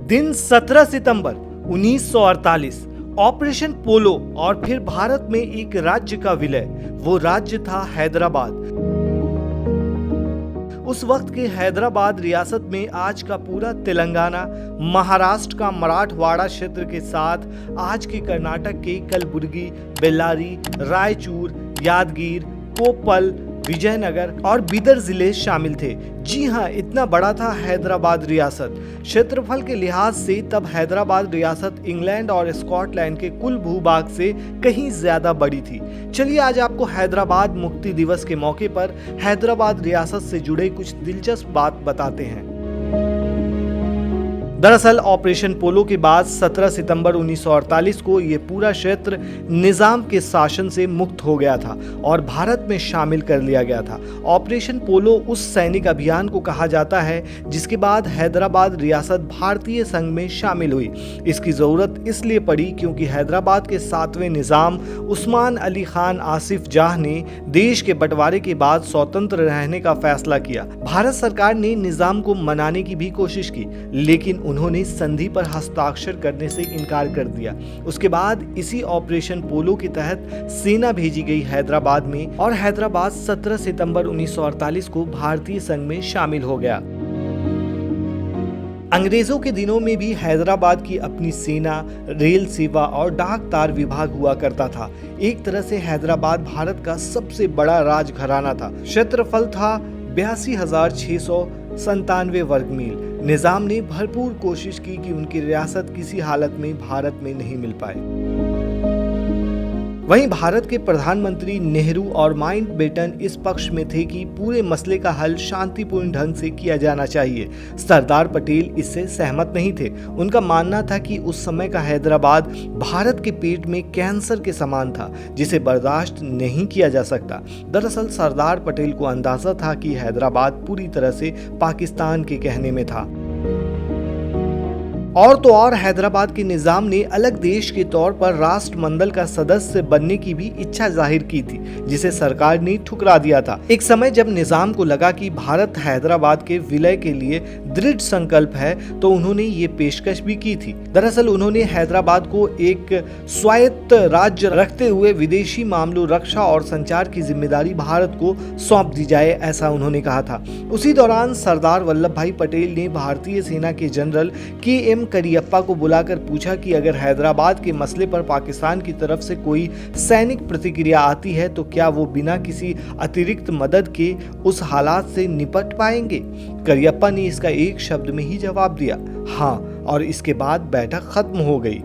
दिन 17 सितंबर 1948। ऑपरेशन पोलो और फिर भारत में एक राज्य का विलय। वो राज्य था हैदराबाद। उस वक्त के हैदराबाद रियासत में आज का पूरा तेलंगाना, महाराष्ट्र का मराठवाड़ा क्षेत्र के साथ आज के कर्नाटक के कलबुर्गी, बेल्लारी, रायचूर, यादगीर, कोप्पल, विजयनगर और बीदर जिले शामिल थे। जी हाँ, इतना बड़ा था हैदराबाद रियासत। क्षेत्रफल के लिहाज से तब हैदराबाद रियासत इंग्लैंड और स्कॉटलैंड के कुल भूभाग से कहीं ज्यादा बड़ी थी। चलिए आज आपको हैदराबाद मुक्ति दिवस के मौके पर हैदराबाद रियासत से जुड़े कुछ दिलचस्प बात बताते हैं। दरअसल ऑपरेशन पोलो के बाद 17 सितंबर 1948 को ये पूरा क्षेत्र निजाम के शासन से मुक्त हो गया था और भारत में शामिल कर लिया गया था। ऑपरेशन पोलो उस सैनिक अभियान को कहा जाता है जिसके बाद हैदराबाद रियासत भारतीय संघ में शामिल हुई। इसकी जरूरत इसलिए पड़ी क्योंकि हैदराबाद के 7वें निजाम उस्मान अली खान आसिफ जाह ने देश के बंटवारे के बाद स्वतंत्र रहने का फैसला किया। भारत सरकार ने निजाम को मनाने की भी कोशिश की, लेकिन उन्होंने संधि पर हस्ताक्षर करने से इनकार कर दिया। उसके बाद इसी ऑपरेशन पोलो के तहत सेना भेजी गई हैदराबाद में और हैदराबाद 17 सितंबर 1948 को भारतीय संघ में शामिल हो गया। अंग्रेजों के दिनों में भी हैदराबाद की अपनी सेना, रेल सेवा और डाक तार विभाग हुआ करता था। एक तरह से हैदराबाद भारत का सबसे बड़ा राजघराना था। क्षेत्रफल था 82,697 वर्ग मील। निजाम ने भरपूर कोशिश की कि उनकी रियासत किसी हालत में भारत में नहीं मिल पाए। वहीं भारत के प्रधानमंत्री नेहरू और माउंटबेटन इस पक्ष में थे कि पूरे मसले का हल शांतिपूर्ण ढंग से किया जाना चाहिए। सरदार पटेल इससे सहमत नहीं थे। उनका मानना था कि उस समय का हैदराबाद भारत के पेट में कैंसर के समान था, जिसे बर्दाश्त नहीं किया जा सकता। दरअसल सरदार पटेल को अंदाजा था कि हैदराबाद पूरी तरह से पाकिस्तान के कहने में था। और तो और हैदराबाद के निजाम ने अलग देश के तौर पर राष्ट्रमंडल का सदस्य बनने की भी इच्छा जाहिर की थी, जिसे सरकार ने ठुकरा दिया था। एक समय जब निजाम को लगा कि भारत हैदराबाद के विलय के लिए दृढ़ संकल्प है, तो उन्होंने ये पेशकश भी की थी। दरअसल उन्होंने हैदराबाद को एक स्वायत्त राज्य रखते हुए विदेशी मामलों, रक्षा और संचार की जिम्मेदारी भारत को सौंप दी जाए, ऐसा उन्होंने कहा था। उसी दौरान सरदार वल्लभ भाई पटेल ने भारतीय सेना के जनरल के करियप्पा को बुलाकर पूछा कि अगर हैदराबाद के मसले पर पाकिस्तान की तरफ से कोई सैनिक प्रतिक्रिया आती है तो क्या वो बिना किसी अतिरिक्त मदद के उस हालात से निपट पाएंगे। करियप्पा ने इसका एक शब्द में ही जवाब दिया, हाँ, और इसके बाद बैठक खत्म हो गई।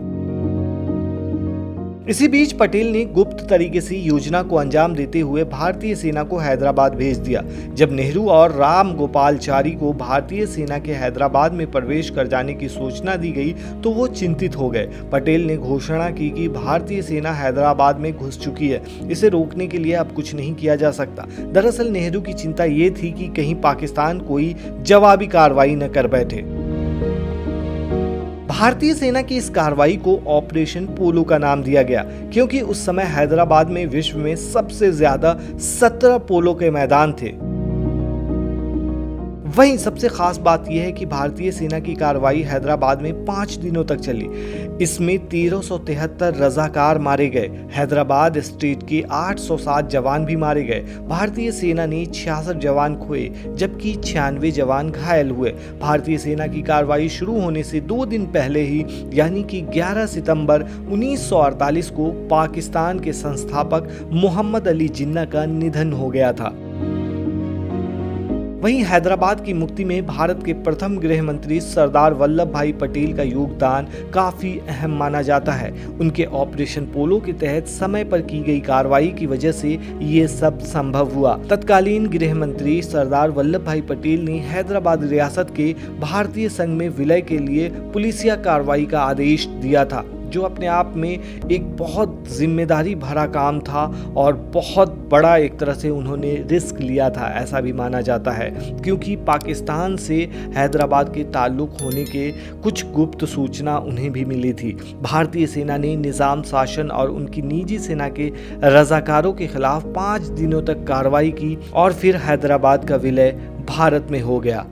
इसी बीच पटेल ने गुप्त तरीके से योजना को अंजाम देते हुए भारतीय सेना को हैदराबाद भेज दिया। जब नेहरू और राम गोपालचारी को भारतीय सेना के हैदराबाद में प्रवेश कर जाने की सूचना दी गई तो वो चिंतित हो गए। पटेल ने घोषणा की कि भारतीय सेना हैदराबाद में घुस चुकी है, इसे रोकने के लिए अब कुछ नहीं किया जा सकता। दरअसल नेहरू की चिंता ये थी कि कहीं पाकिस्तान कोई जवाबी कार्रवाई न कर बैठे। भारतीय सेना की इस कार्रवाई को ऑपरेशन पोलो का नाम दिया गया, क्योंकि उस समय हैदराबाद में विश्व में सबसे ज्यादा 17 पोलो के मैदान थे। वहीं सबसे खास बात यह है कि भारतीय सेना की कार्रवाई हैदराबाद में 5 दिनों तक चली। इसमें 1373 रजाकार मारे गए। हैदराबाद स्टेट के 807 जवान भी मारे गए। भारतीय सेना ने 66 जवान खोए, जबकि 96 जवान घायल हुए। भारतीय सेना की कार्रवाई शुरू होने से 2 दिन पहले ही, यानी कि 11 सितंबर 1948 को पाकिस्तान के संस्थापक मोहम्मद अली जिन्ना का निधन हो गया था। वहीं हैदराबाद की मुक्ति में भारत के प्रथम गृह मंत्री सरदार वल्लभ भाई पटेल का योगदान काफी अहम माना जाता है। उनके ऑपरेशन पोलो के तहत समय पर की गई कार्रवाई की वजह से ये सब संभव हुआ। तत्कालीन गृह मंत्री सरदार वल्लभ भाई पटेल ने हैदराबाद रियासत के भारतीय संघ में विलय के लिए पुलिसिया कार्रवाई का आदेश दिया था, जो अपने आप में एक बहुत जिम्मेदारी भरा काम था और बहुत बड़ा एक तरह से उन्होंने रिस्क लिया था, ऐसा भी माना जाता है, क्योंकि पाकिस्तान से हैदराबाद के ताल्लुक होने के कुछ गुप्त सूचना उन्हें भी मिली थी। भारतीय सेना ने निजाम शासन और उनकी निजी सेना के रजाकारों के खिलाफ 5 दिनों तक कार्रवाई की और फिर हैदराबाद का विलय भारत में हो गया।